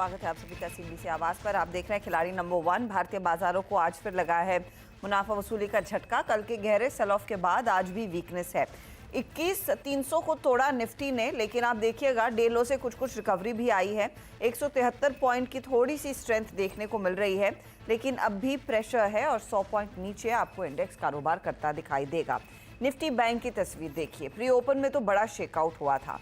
स्वागत है आप सभी का CNBC आवाज पर। आप देख रहे हैं खिलाड़ी नंबर 1। भारतीय बाजारों को आज फिर लगा है मुनाफा वसूली का झटका। कल के गहरे सेल ऑफ के बाद आज भी वीकनेस है। 21,300 को तोड़ा निफ्टी ने, लेकिन आप देखिएगा डे लो से कुछ रिकवरी भी आई है। 173 पॉइंट की थोड़ी सी स्ट्रेंथ देखने को मिल रही है, लेकिन अब भी प्रेशर है और 100 पॉइंट नीचे आपको इंडेक्स कारोबार करता दिखाई देगा। निफ्टी बैंक की तस्वीर देखिए, प्री ओपन में तो बड़ा शेकआउट हुआ था,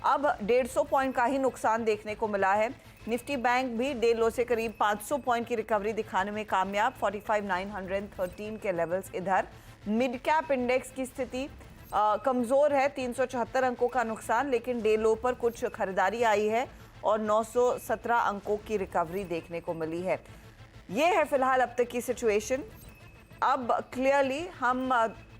अब 150 पॉइंट का ही नुकसान देखने को मिला है। निफ्टी बैंक भी डे लो से करीब 500 पॉइंट की रिकवरी दिखाने में कामयाब। 45,913 के लेवल्स इधर। मिड कैप इंडेक्स की स्थिति कमजोर है, 374 अंकों का नुकसान, लेकिन डे लो पर कुछ खरीदारी आई है और 917 अंकों की रिकवरी देखने को मिली है। ये है फिलहाल अब तक की सिचुएशन। अब क्लियरली हम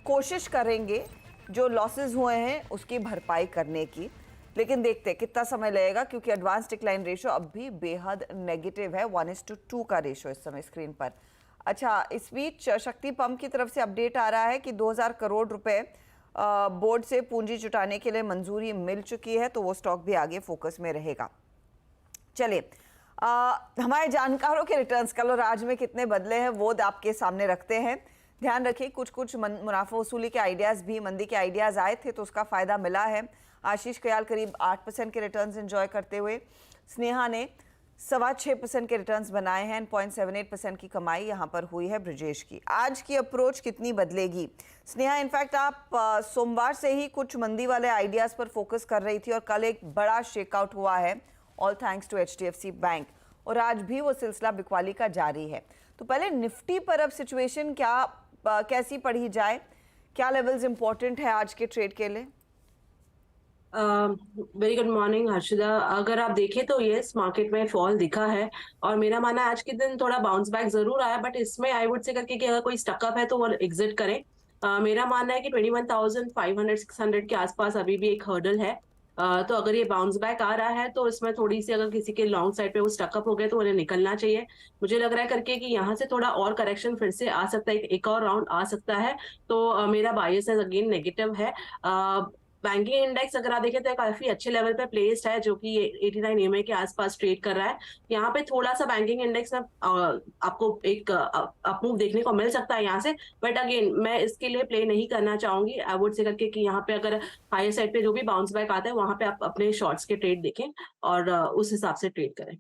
कोशिश करेंगे जो लॉसेस हुए हैं उसकी भरपाई करने की, लेकिन देखते हैं कितना समय लगेगा, क्योंकि एडवांस डिक्लाइन रेशो अब भी बेहद नेगेटिव है। 1:2 का रेशो इस समय स्क्रीन पर। अच्छा, इस बीच शक्ति पंप की तरफ से अपडेट आ रहा है कि 2000 करोड़ रुपए बोर्ड से पूंजी जुटाने के लिए मंजूरी मिल चुकी है, तो वो स्टॉक भी आगे फोकस में रहेगा। चलिए, हमारे जानकारों के रिटर्न्स कल और आज में कितने बदले हैं वो आपके सामने रखते हैं। ध्यान रखिए, कुछ मुनाफा वसूली के आइडियाज़ भी, मंदी के आइडियाज़ आए थे तो उसका फ़ायदा मिला है। आशीष कयाल करीब 8% के रिटर्न्स एंजॉय करते हुए, स्नेहा ने 6.25% के रिटर्न्स बनाए हैं। 0.78% की कमाई यहाँ पर हुई है ब्रिजेश की। आज की अप्रोच कितनी बदलेगी? स्नेहा, इनफैक्ट आप सोमवार से ही कुछ मंदी वाले आइडियाज़ पर फोकस कर रही थी और कल एक बड़ा शेकआउट हुआ है, all thanks to HDFC bank, और आज भी वो सिलसिला बिकवाली का जारी है। तो पहले निफ्टी पर अब सिचुएशन कैसी पढ़ी जाए? क्या लेवल्स इंपॉर्टेंट है आज के ट्रेड के लिए? Very good morning Harshita. अगर आप देखें तो यस, मार्केट में फॉल दिखा है और मेरा मानना है आज के दिन थोड़ा बाउंस बैक जरूर आया, बट इसमें आई वुड से करके कि अगर कोई स्टकअप है तो वो एग्जिट करें। मेरा मानना है कि 21,500-600 के आसपास अभी भी एक हर्डल है। तो अगर ये बाउंस बैक आ रहा है तो इसमें थोड़ी सी अगर किसी के लॉन्ग साइड पे वो स्टकअप हो गए तो उन्हें निकलना चाहिए। मुझे लग रहा है करके कि यहाँ से थोड़ा और करेक्शन फिर से आ सकता है, एक और राउंड आ सकता है। तो मेरा बायस है अगेन नेगेटिव है। बैंकिंग इंडेक्स अगर आप देखें तो काफी अच्छे लेवल पे प्लेस्ड है, जो कि 89 EMA के आसपास ट्रेड कर रहा है। यहाँ पे थोड़ा सा बैंकिंग इंडेक्स में आपको एक अपमूव देखने को मिल सकता है यहाँ से, बट अगेन मैं इसके लिए प्ले नहीं करना चाहूंगी। आई वुड से करके कि यहाँ पे अगर हायर साइड पे जो भी बाउंस बैक आता है वहां पे आप अपने शॉर्ट्स के ट्रेड देखें और उस हिसाब से ट्रेड करें।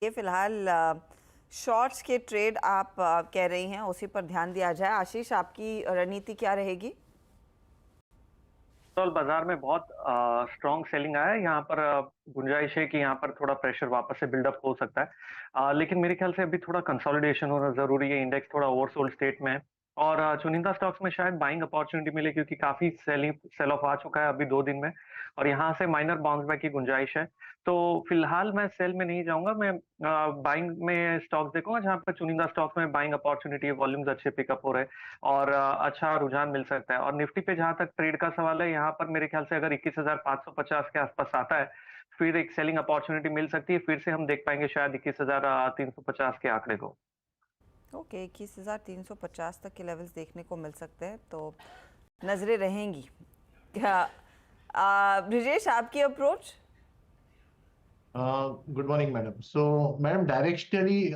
ये फिलहाल शॉर्ट्स के ट्रेड आप कह रही हैं, उसी पर ध्यान दिया जाए। आशीष, आपकी रणनीति क्या रहेगी? बाजार में बहुत स्ट्रॉन्ग सेलिंग आया है। यहाँ पर गुंजाइश है कि यहाँ पर थोड़ा प्रेशर वापस से बिल्डअप हो सकता है, लेकिन मेरे ख्याल से अभी थोड़ा कंसोलिडेशन होना जरूरी है। इंडेक्स थोड़ा ओवरसोल्ड स्टेट में है और चुनिंदा स्टॉक्स में शायद बाइंग अपॉर्चुनिटी मिले, क्योंकि काफी सेल ऑफ आ चुका है अभी 2 दिन में और यहाँ से माइनर बाउंस बैक की गुंजाइश है। तो फिलहाल मैं सेल में नहीं जाऊंगा, मैं बाइंग में स्टॉक्स देखूंगा जहाँ पर चुनिंदा स्टॉक्स में बाइंग अपॉर्चुनिटी है, वॉल्यूम्स अच्छे पिकअप हो रहे हैं और अच्छा रुझान मिल सकता है। और निफ्टी पे जहां तक ट्रेड का सवाल है, यहाँ पर मेरे ख्याल से अगर 21,550 के आसपास आता है फिर एक सेलिंग अपॉर्चुनिटी मिल सकती है। फिर से हम देख पाएंगे शायद 21,350 के आंकड़े को। ओके, 21,350 तक के लेवल्स देखने को मिल सकते हैं, तो नजरें रहेंगी। ब्रिजेश, आपकी अप्रोच? Good morning madam. सो मैडम, डायरेक्शनली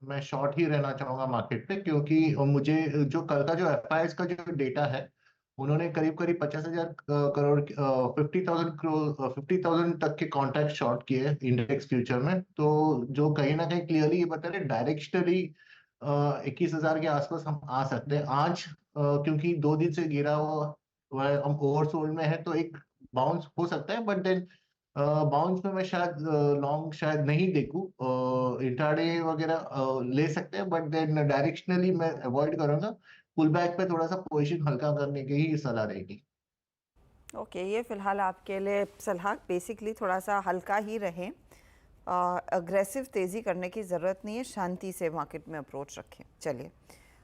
मैं शॉर्ट ही रहना चाहूंगा मार्केट पे, क्योंकि मुझे जो कल का जो FIs का जो डेटा है, उन्होंने करीब करीब 50,000 करोड़ 50,000 करोड़ 50,000 तक के कॉन्ट्रैक्ट शॉर्ट किए इंडेक्स फ्यूचर में। तो जो कहीं ना कहीं क्लियरली ये बता रहे डायरेक्शनली 21,000 के आसपास हम आ सकते हैं। आज क्योंकि 2 दिन से गिरा हुआ है, हम ओवरसोल्ड में है, तो एक बाउंस हो सकता है, बट देन बाउंस में मैं शायद लॉन्ग शायद नहीं देखूं। इंट्राडे वगैरह ले सकते हैं, बट देन डायरेक्शनली मैं अवॉइड करूंगा। पुल बैक पे थोड़ा सा पोजीशन हल्का करने की ही सलाह रहेगी। ओके, ये फिलहाल आपके लिए सलाह बेसिकली थोड़ा सा हल्का ही रहें, अग्रेसिव तेज़ी करने की ज़रूरत नहीं है, शांति से मार्केट में अप्रोच रखें। चलिए,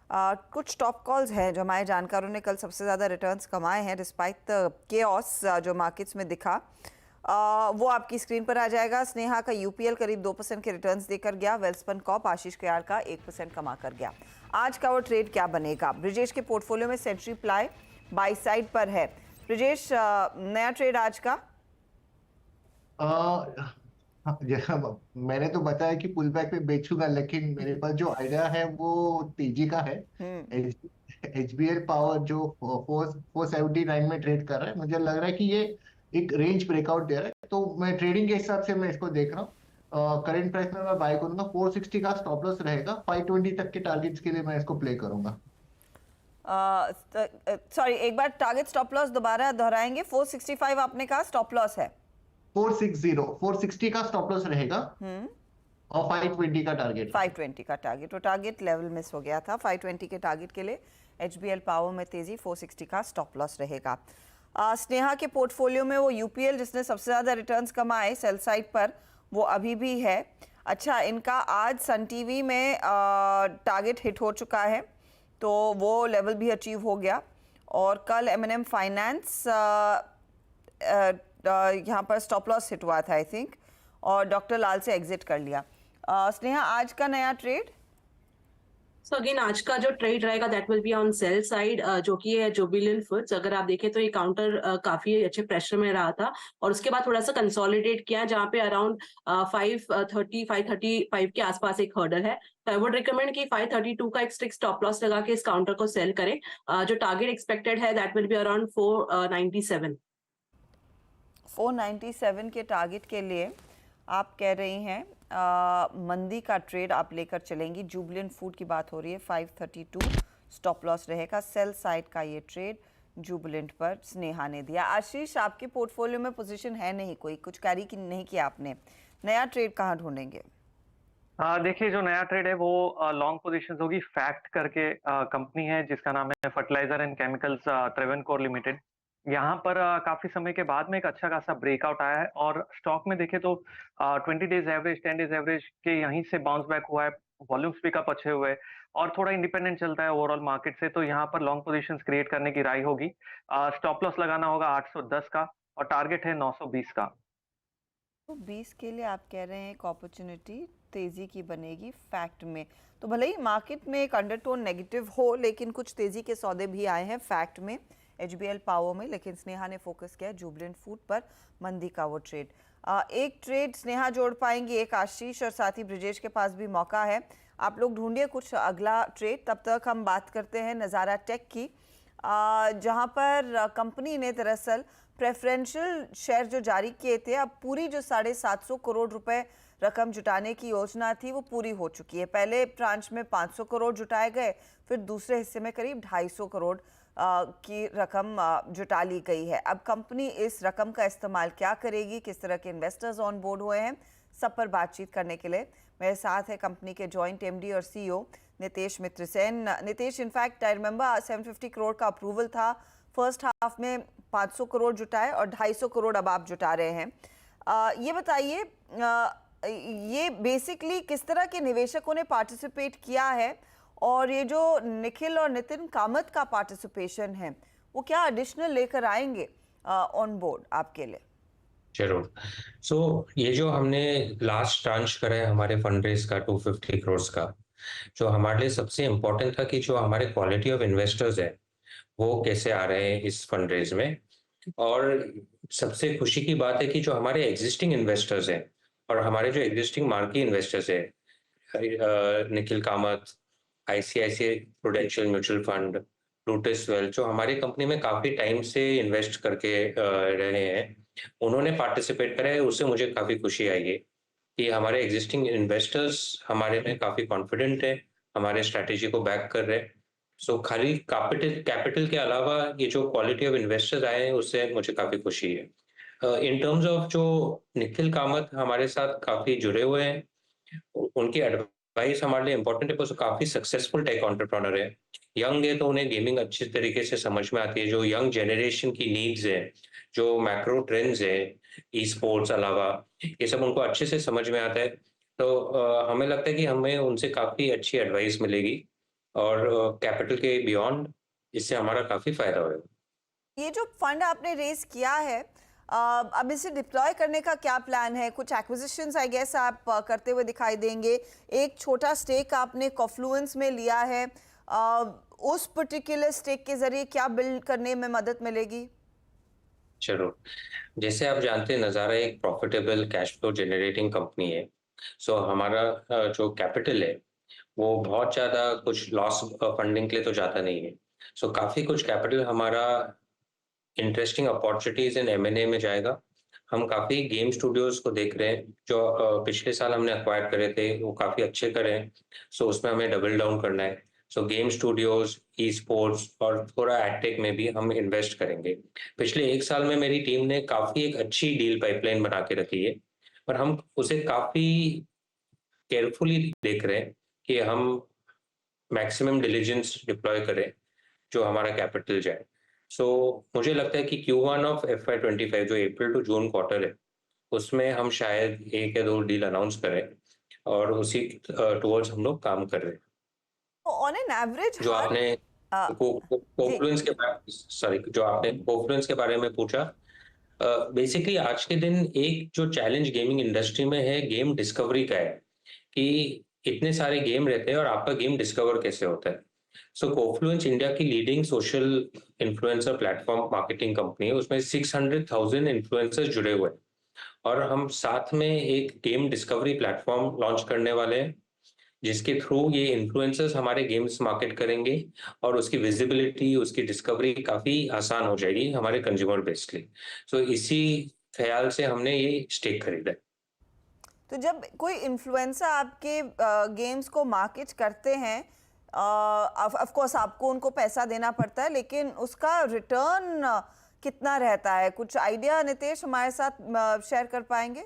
कुछ टॉप कॉल्स हैं जो हमारे जानकारों ने कल सबसे ज़्यादा रिटर्न्स कमाए हैं डिस्पाइट द केओस जो मार्केट्स में दिखा। वो आपकी स्क्रीन पर आ जाएगा। स्नेहा का UPL करीब 2% के रिटर्न्स देकर गया। वेल्सपन कॉप आशीष कयाल का 1% कमा कर गया। आज का वो ट्रेड क्या बनेगा? ब्रिजेश के पोर्टफोलियो में सेंट्री प्लाई बाई साइड पर है। ब्रिजेश, नया ट्रेड आज का? हाँ, मैंने तो बताया कि पुल बैक पे बेचूंगा, लेकिन मेरे पास जो आइडिया है वो तेजी का है। हम्म। HBL पावर जो 479 में ट्रेड कर रहा है, मुझे लग रहा है कि ये एक रेंज ब्रेकआउट दे रहा है, तो मैं ट्रेडिंग के हिसाब से मैं इसको देख रहा हूँ। करंट प्राइस में मैं बाय करूंगा, 460 का स्टॉप लॉस रहेगा, 520 तक के टारगेट्स के लिए मैं इसको प्ले करूंगा। सॉरी, एक बार टारगेट स्टॉप लॉस दोबारा दोहराएंगे। 465 आपने कहा स्टॉप लॉस है। 460 का स्टॉप लॉस रहेगा और 520 का टारगेट। 520 का टारगेट, वो टारगेट लेवल मिस हो गया था। 520 के टारगेट के लिए HBL पावर में तेजी, 460 का स्टॉप लॉस रहेगा। स्नेहा के पोर्टफोलियो में वो UPL जिसने सबसे ज़्यादा रिटर्न्स कमाए सेल साइड पर, वो अभी भी है। अच्छा, इनका आज सन टीवी में टारगेट हिट हो चुका है, तो वो लेवल भी अचीव हो गया। और कल M&M फाइनेंस यहाँ पर स्टॉप लॉस हिट हुआ था आई थिंक, और डॉक्टर लाल से एग्जिट कर लिया। स्नेहा, आज का नया ट्रेड? सो अगेन आज का जो ट्रेड रहेगा that will be on sell side, जो कि है जुबिलेंट फूड्स। अगर आप देखें तो ये काउंटर काफी अच्छे प्रेशर में रहा था और उसके बाद थोड़ा सा कंसोलिडेट किया, जहाँ पे अराउंड 535 के आसपास एक हर्डल है। तो आई वुड रिकमेंड कि 532 का एक स्ट्रिक्ट स्टॉप लॉस लगा के इस काउंटर को सेल करें। जो टारगेट एक्सपेक्टेड है दैट विल बी अराउंड 497। 497 के टारगेट के लिए आप कह रही हैं मंदी का ट्रेड आप लेकर चलेंगी। जुबिलेंट फूड की बात हो रही है, 532 स्टॉप लॉस रहेगा। सेल साइड का ये ट्रेड जुबिलेंट पर स्नेहा ने दिया। आशीष, आपके पोर्टफोलियो में पोजीशन है नहीं कोई, कुछ कैरी की नहीं किया आपने, नया ट्रेड कहाँ ढूंढेंगे? देखिए, जो नया ट्रेड है वो लॉन्ग पोजीशंस होगी। फैक्ट करके कंपनी है जिसका नाम है फर्टिलाइजर एंड केमिकल्स ट्रेवनकोर लिमिटेड। यहाँ पर काफी समय के बाद में एक अच्छा खासा ब्रेकआउट आया है और स्टॉक में देखे तो 20 डेज एवरेज 10 डेज एवरेज के यहीं से बाउंस बैक हुआ है। वॉल्यूम्स पिकअप अच्छे हुए हैं और थोड़ा इंडिपेंडेंट चलता है ओवरऑल मार्केट से, तो यहाँ पर लॉन्ग पोजीशंस क्रिएट करने की राय होगी। स्टॉप लॉस लगाना होगा 810 का और टारगेट है 920 का। तो 20 के लिए आप कह रहे हैं एक अपॉर्चुनिटी तेजी की बनेगी फैक्ट में। तो भले ही मार्केट में एक अंडरटोन नेगेटिव हो, लेकिन कुछ तेजी के सौदे भी आए हैं फैक्ट में, HBL पावर में। लेकिन स्नेहा ने फोकस किया जुबिलेंट फूड पर, मंदी का वो ट्रेड। एक ट्रेड स्नेहा जोड़ पाएंगी, एक आशीष और साथ ही ब्रिजेश के पास भी मौका है। आप लोग ढूंढिए कुछ अगला ट्रेड, तब तक हम बात करते हैं नज़ारा टेक की, जहां पर कंपनी ने दरअसल प्रेफरेंशियल शेयर जो जारी किए थे, अब पूरी जो 750 करोड़ रुपए रकम जुटाने की योजना थी वो पूरी हो चुकी है। पहले ट्रांच में 500 करोड़ जुटाए गए, फिर दूसरे हिस्से में करीब 250 करोड़ की रकम जुटा ली गई है। अब कंपनी इस रकम का इस्तेमाल क्या करेगी, किस तरह के इन्वेस्टर्स ऑन बोर्ड हुए हैं, सब पर बातचीत करने के लिए मेरे साथ है कंपनी के जॉइंट MD और CEO Nitesh Mitra Sen. Nitesh, in fact I remember 750 crore का अप्रूवल था, फर्स्ट हाफ में 500 करोड़ जुटाए और 250 करोड़ अब आप जुटा रहे हैं। ये बताइए, ये बेसिकली किस तरह के निवेशकों ने पार्टिसिपेट किया है, और ये जो निखिल और नितिन कामत का पार्टिसिपेशन है वो क्या एडिशनल लेकर आएंगे ऑन बोर्ड आपके लिए? जरूर। ये जो हमने लास्ट ट्रांच करा है हमारे फंड रेज का 250 करोड़ का, जो हमारे लिए सबसे इम्पोर्टेंट था कि जो हमारे क्वालिटी ऑफ इन्वेस्टर्स है वो कैसे आ रहे हैं इस फंड रेज में। और सबसे खुशी की बात है कि जो हमारे एग्जिस्टिंग इन्वेस्टर्स हैं और हमारे जो एग्जिस्टिंग मार्की इन्वेस्टर्स है, Nikhil Kamath, ICICI prudential mutual fund, लूटिस वेल्थ, जो हमारी कंपनी में काफी टाइम से इन्वेस्ट करके रहे हैं, उन्होंने पार्टिसिपेट करा है। उससे मुझे काफी खुशी आई है कि हमारे एग्जिस्टिंग इन्वेस्टर्स हमारे में काफी कॉन्फिडेंट है, हमारे स्ट्रैटेजी को बैक कर रहे हैं। खाली कैपिटल के अलावा ये जो क्वालिटी ऑफ इन्वेस्टर्स आए हैं उससे मुझे काफी खुशी है। इन टर्म्स ऑफ जो निखिल कामत हमारे साथ काफी जुड़े हुए हैं, उनकी एडवाइस हमारे लिए इम्पोर्टेंट है, बिकॉज काफी सक्सेसफुल टेक एंटरप्रेन्योर है, यंग है, तो उन्हें गेमिंग अच्छी तरीके से समझ में आती है। जो यंग जनरेशन की नीड्स है, जो मैक्रो ट्रेंड्स है, ई स्पोर्ट्स अलावा, ये सब उनको अच्छे से समझ में आता है। तो हमें लगता है कि हमें उनसे काफी अच्छी एडवाइस मिलेगी और कैपिटल के बियॉन्ड इससे हमारा काफी फायदा होगा। ये जो फंड आपने रेज किया है, अब इसे डिप्लॉय करने का क्या प्लान है? कुछ एक्विजिशंस आई गेस आप करते हुए दिखाई देंगे। एक छोटा स्टेक आपने कॉफ्लुएंस में लिया है, उस पर्टिकुलर स्टेक के जरिए क्या बिल्ड करने में मदद मिलेगी? जरूर। जैसे आप जानते हैं नज़ारा एक profitable cash flow generating company है। सो हमारा जो कैपिटल है वो बहुत ज़्यादा कुछ लॉस फंडिंग के लिए तो जाता नहीं है। सो काफ़ी कुछ कैपिटल हमारा इंटरेस्टिंग अपॉर्चुनिटीज इन एम&ए में जाएगा। हम काफ़ी गेम स्टूडियोज को देख रहे हैं जो पिछले साल हमने अक्वायर करे थे, वो काफ़ी अच्छे करे हैं। सो उसमें हमें डबल डाउन करना है। सो गेम स्टूडियोज, ई स्पोर्ट्स और थोड़ा एडटेक में भी हम इन्वेस्ट करेंगे। पिछले 1 साल में मेरी टीम ने काफ़ी एक अच्छी डील पाइपलाइन बना के रखी है, पर हम उसे काफ़ी केयरफुली देख रहे हैं कि हम मैक्सिमम डिलिजेंस डिप्लॉय करें जो हमारा कैपिटल जाए। सो मुझे लगता है कि Q1 ऑफ FY25 जो अप्रैल टू जून क्वार्टर है, उसमें हम शायद 1 या 2 डील अनाउंस करें और उसी टुवर्ड्स हम लोग काम कर रहे हैं। ऑन एन एवरेज जो हर आपने अ, जी कोफ्लुएंस के बारे सॉरी जो आपने कोफ्लुएंस के बारे में पूछा, बेसिकली आज के दिन एक जो चैलेंज गेमिंग इंडस्ट्री में है गेम डिस्कवरी का है कि इतने सारे गेम रहते हैं और आपका गेम डिस्कवर कैसे होता है। सो कोफ्लुएंस इंडिया की leading social influencer platform marketing company है। उसमें 600,000 इन्फ्लुएंसर्स जुड़े हुए हैं और हम साथ में एक गेम डिस्कवरी प्लेटफॉर्म लॉन्च करने वाले हैं जिसके थ्रू ये इन्फ्लुएंसर्स हमारे गेम्स मार्केट करेंगे और उसकी विजिबिलिटी, उसकी डिस्कवरी काफ़ी आसान हो जाएगी हमारे कंज्यूमर बेस के लिए। सो इसी ख्याल से हमने ये स्टेक खरीदा है। तो जब कोई इन्फ्लुएंसर आपके गेम्स को मार्केट करते हैं, ऑफ कोर्स आपको उनको पैसा देना पड़ता है, लेकिन उसका रिटर्न कितना रहता है? कुछ आइडिया नितेश हमारे साथ शेयर कर पाएंगे?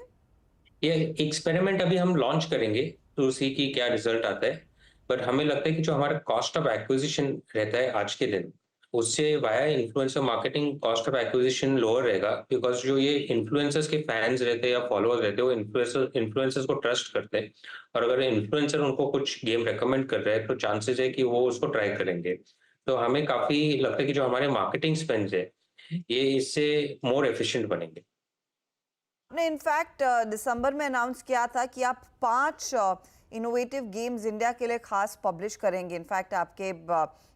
ये एक्सपेरिमेंट अभी हम लॉन्च करेंगे टू सी कि क्या रिजल्ट आता है। बट हमें लगता है कि जो हमारा कॉस्ट ऑफ एक्विजिशन रहता है आज के दिन, उससे via influencer marketing cost of acquisition lower रहेगा, बिकॉज जो ये इन्फ्लुएंसर्स के फैंस रहते हैं या फॉलोअर्स रहते हैं वो इन्फ्लुएंसर्स को ट्रस्ट करते हैं और अगर इन्फ्लुएंसर उनको कुछ गेम रेकमेंड कर रहे हैं तो चांसेस है कि वो उसको ट्राई करेंगे। तो हमें काफी लगता है कि जो हमारे मार्केटिंग स्पेंड है ये इससे मोर एफिशिएंट बनेंगे। आपने इनफैक्ट दिसंबर में अनाउंस किया था कि आप 5 इनोवेटिव गेम्स इंडिया के लिए खास पब्लिश करेंगे। इनफैक्ट आपके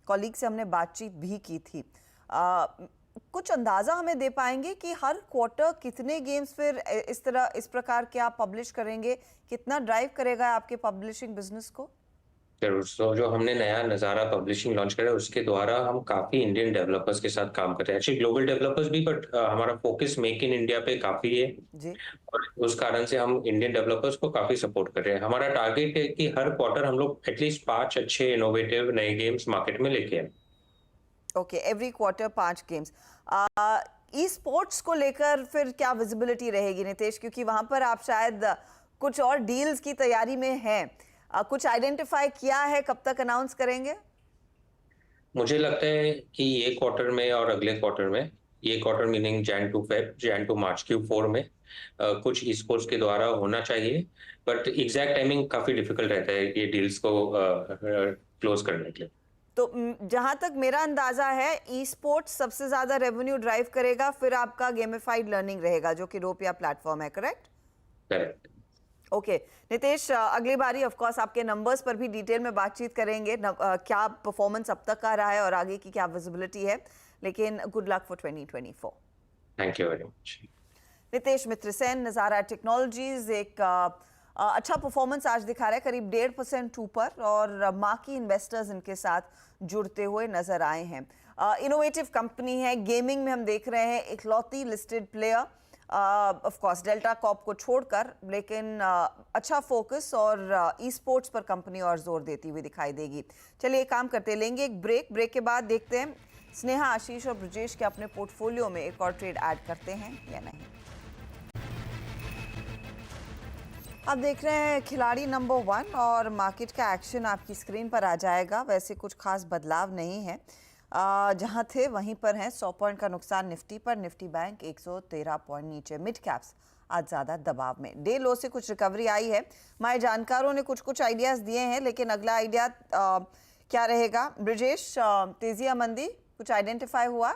कॉलीग से हमने बातचीत भी की थी। कुछ अंदाज़ा हमें दे पाएंगे कि हर क्वार्टर कितने गेम्स फिर इस प्रकार के आप पब्लिश करेंगे? कितना ड्राइव करेगा आपके पब्लिशिंग बिजनेस को? जरूर। सो जो हमने नया नज़ारा पब्लिशिंग लॉन्च करा है उसके द्वारा हम काफ़ी इंडियन डेवलपर्स के साथ काम कर रहे हैं, एक्चुअली ग्लोबल डेवलपर्स भी, बट हमारा फोकस मेक इन इंडिया पे काफ़ी है जी। और उस कारण से हम इंडियन डेवलपर्स को काफ़ी सपोर्ट कर रहे हैं। हमारा टारगेट है कि हर क्वार्टर हम लोग एटलीस्ट 5 अच्छे इनोवेटिव नए गेम्स मार्केट में लेके आए। Okay, every quarter 5 games. E sports को लेकर फिर क्या विजिबिलिटी रहेगी नितेश? क्योंकि वहां पर आप शायद कुछ और डील्स की तैयारी में हैं। कुछ आइडेंटिफाई किया है? कब तक अनाउंस करेंगे? मुझे लगता है कि ये क्वार्टर में और अगले क्वार्टर में, ये quarter meaning Jan to March Q4 में कुछ ई स्पोर्ट्स के द्वारा होना चाहिए, बट एग्जैक्ट टाइमिंग काफ़ी डिफिकल्ट रहता है ये डील्स को क्लोज करने के लिए। तो जहां तक मेरा अंदाजा है, ई स्पोर्ट्स सबसे ज्यादा रेवेन्यू ड्राइव करेगा, फिर आपका गेमिफाइड लर्निंग रहेगा जो कि रोपिया प्लेटफॉर्म है, करेक्ट? करेक्ट। ओके नितेश, अगली बारी ऑफ कोर्स आपके नंबर्स पर भी डिटेल में बातचीत करेंगे। क्या परफॉर्मेंस अब तक का रहा है और आगे की क्या विजिबिलिटी है, लेकिन good luck for 2024। Thank you very much. Nitish Mittersain, Nazara technologies एक अच्छा परफॉर्मेंस आज दिखा रहा है, करीब 1.5% ऊपर, और मार्की इन्वेस्टर्स इनके साथ जुड़ते हुए नजर आए हैं। इनोवेटिव कंपनी है, गेमिंग में हम देख रहे हैं इकलौती listed player, of course delta Corp को छोड़कर, लेकिन अच्छा फोकस और ई स्पोर्ट्स पर कंपनी और जोर देती हुई दिखाई देगी। चलिए एक काम करते, लेंगे एक ब्रेक के बाद देखते हैं स्नेहा, आशीष और ब्रजेश के अपने पोर्टफोलियो में एक और ट्रेड ऐड करते हैं या नहीं। आप देख रहे हैं खिलाड़ी नंबर 1 और मार्केट का एक्शन आपकी स्क्रीन पर आ जाएगा। वैसे कुछ खास बदलाव नहीं है, जहां थे वहीं पर हैं। 100 पॉइंट का नुकसान निफ्टी पर, निफ्टी बैंक 113 पॉइंट नीचे। मिड कैप्स आज ज़्यादा दबाव में, डे लो से कुछ रिकवरी आई है। हमारे जानकारों ने कुछ आइडियाज़ दिए हैं, लेकिन अगला आइडिया क्या रहेगा? ब्रजेश, तेजी या मंदी कुछ आइडेंटिफाई हुआ?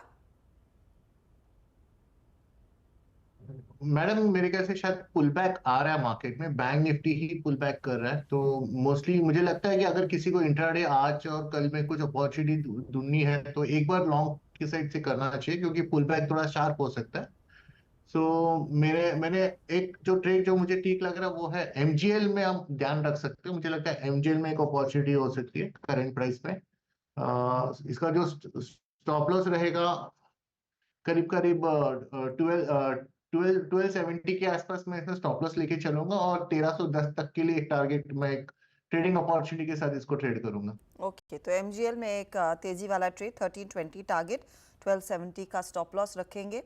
मैडम मेरे ख्याल से शायद पुल बैक आ रहा है मार्केट में, बैंक निफ्टी ही पुल बैक कर रहा है, तो मोस्टली मुझे लगता है कि अगर किसी को इंट्राडे आज और कल में कुछ अपॉर्चुनिटी ढूंढनी है तो एक बार लॉन्ग की साइड से करना चाहिए, क्योंकि पुल बैक थोड़ा शार्प हो सकता है। सो मैंने एक जो ट्रेड जो मुझे ठीक लग रहा है वो है एमजीएल में, हम ध्यान रख सकते हैं, मुझे लगता है एमजीएल में एक अपॉर्चुनिटी हो सकती है करंट प्राइस में। इसका जो स्टॉप लॉस रहेगा करीब करीब 1270 के आसपास मैं इसमें स्टॉप लॉस लेके चलूंगा, और 1310 तक के लिए एक टारगेट मैं एक ट्रेडिंग अपॉर्चुनिटी के साथ इसको ट्रेड करूंगा। ओके, तो एमजीएल में एक तेजी वाला ट्रेड 1320 टारगेट, 1270 का स्टॉप लॉस रखेंगे।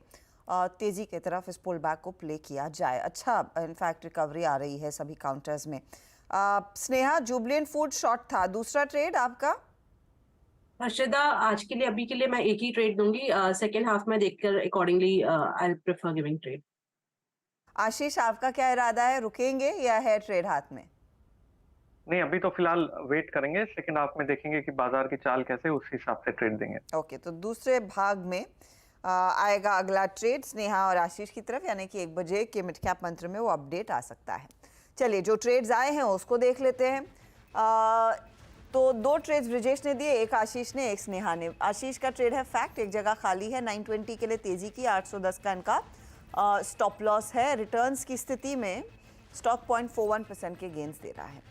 तेजी की तरफ इस पुल बैक को प्ले किया जाए। अच्छा, इनफैक्ट रिकवरी आ रही है सभी काउंटर्स में। स्नेहा, जुबलेंट फूड शॉर्ट था, दूसरा ट्रेड आपका? हर्षदा, आज के लिए अभी के लिए मैं एक ही ट्रेड दूंगी, सेकेंड हाफ में देखकर accordingly I prefer giving trade. Ashish, आपका क्या इरादा है, रुकेंगे या है ट्रेड हाथ में? नहीं, अभी तो फिलहाल वेट करेंगे, सेकंड हाफ में देखेंगे कि बाजार की चाल कैसे, उस हिसाब से ट्रेड देंगे। ओके, तो दूसरे भाग में आएगा अगला ट्रेड स्नेहा और आशीष की तरफ, यानी कि 1 बजे के मिड कैप मंत्र में वो अपडेट आ सकता है। चलिए, जो ट्रेड्स आए हैं उसको देख लेते हैं। तो 2 ट्रेड्स ब्रिजेश ने दिए, एक आशीष ने, एक स्नेहा ने। आशीष का ट्रेड है फैक्ट, एक जगह खाली है, 920 के लिए तेजी की, 810 का इनका स्टॉप लॉस है। रिटर्न्स की स्थिति में स्टॉक 0.41% के गेंस दे रहा है।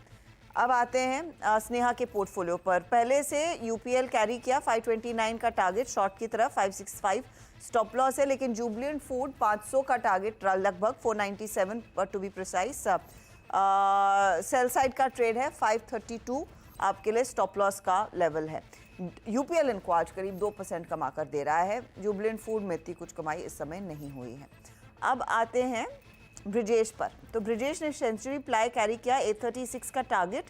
अब आते हैं स्नेहा के पोर्टफोलियो पर। पहले से यूपीएल कैरी किया, 529 का टारगेट, शॉर्ट की तरफ 565 स्टॉप लॉस है, लेकिन जुबलेंट फूड 500 का टारगेट, लगभग 497 to be precise. Sell side का ट्रेड है, 532 आपके लिए स्टॉप लॉस का लेवल है। यूपीएल इनको आज करीब 2% कमा कर दे रहा है। जुबलेंट फूड में इतनी कुछ कमाई इस समय नहीं हुई है। अब आते हैं ब्रिजेश पर। तो ब्रिजेश ने सेंचुरी प्लाई कैरी किया, 836 का target,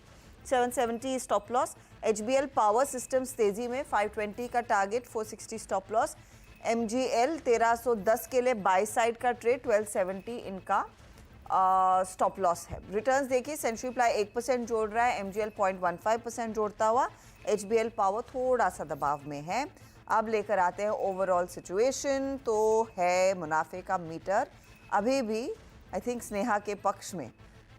770 stop loss. HBL power systems तेजी में, 520 का टारगेट, 460 स्टॉप लॉस। एमजीएल 1310 के लिए बाय साइड का ट्रेड, 1270 इनका स्टॉप लॉस है। रिटर्न्स देखिए, सेंचुरी प्लाई 1% जोड़ रहा है, एमजीएल 0.15% जोड़ता हुआ, एचबीएल पावर थोड़ा सा दबाव में है। अब लेकर आते हैं ओवरऑल सिचुएशन, तो है मुनाफे का मीटर अभी भी आई थिंक स्नेहा के पक्ष में।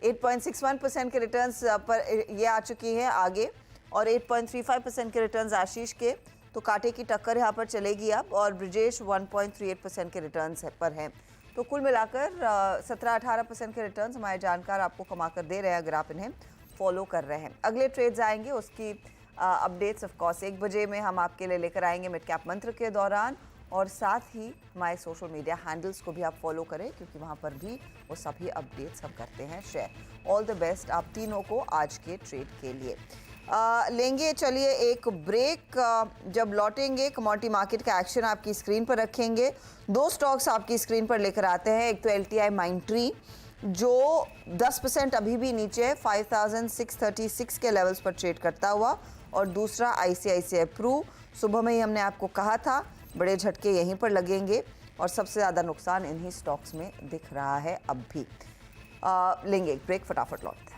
8.61% के रिटर्न्स पर ये आ चुकी है आगे, और 8.35% के रिटर्न्स आशीष के, तो कांटे की टक्कर यहाँ पर चलेगी अब। और ब्रिजेश 1.38% के रिटर्न्स पर हैं। तो कुल मिलाकर 17-18% के रिटर्न्स हमारे जानकार आपको कमा कर दे रहे हैं, अगर आप इन्हें फॉलो कर रहे हैं। अगले ट्रेड्स आएंगे, उसकी अपडेट्स ऑफ कोर्स 1 बजे में हम आपके लिए लेकर आएंगे मिड कैप मंत्र के दौरान, और साथ ही हमारे सोशल मीडिया हैंडल्स को भी आप फॉलो करें, क्योंकि वहाँ पर भी वो सभी अपडेट्स हम करते हैं शेयर। ऑल द बेस्ट आप तीनों को आज के ट्रेड के लिए। लेंगे चलिए एक ब्रेक। जब लौटेंगे कमोडिटी मार्केट का एक्शन आपकी स्क्रीन पर रखेंगे। 2 स्टॉक्स आपकी स्क्रीन पर लेकर आते हैं। एक तो एलटीआई माइंट्री जो 10% अभी भी नीचे है, 5636 के लेवल्स पर ट्रेड करता हुआ, और दूसरा आईसीआईसीआई प्रू। सुबह में ही हमने आपको कहा था बड़े झटके यहीं पर लगेंगे, और सबसे ज़्यादा नुकसान इन्हीं स्टॉक्स में दिख रहा है अब भी। लेंगे एक ब्रेक, फटाफट लौटते हैं।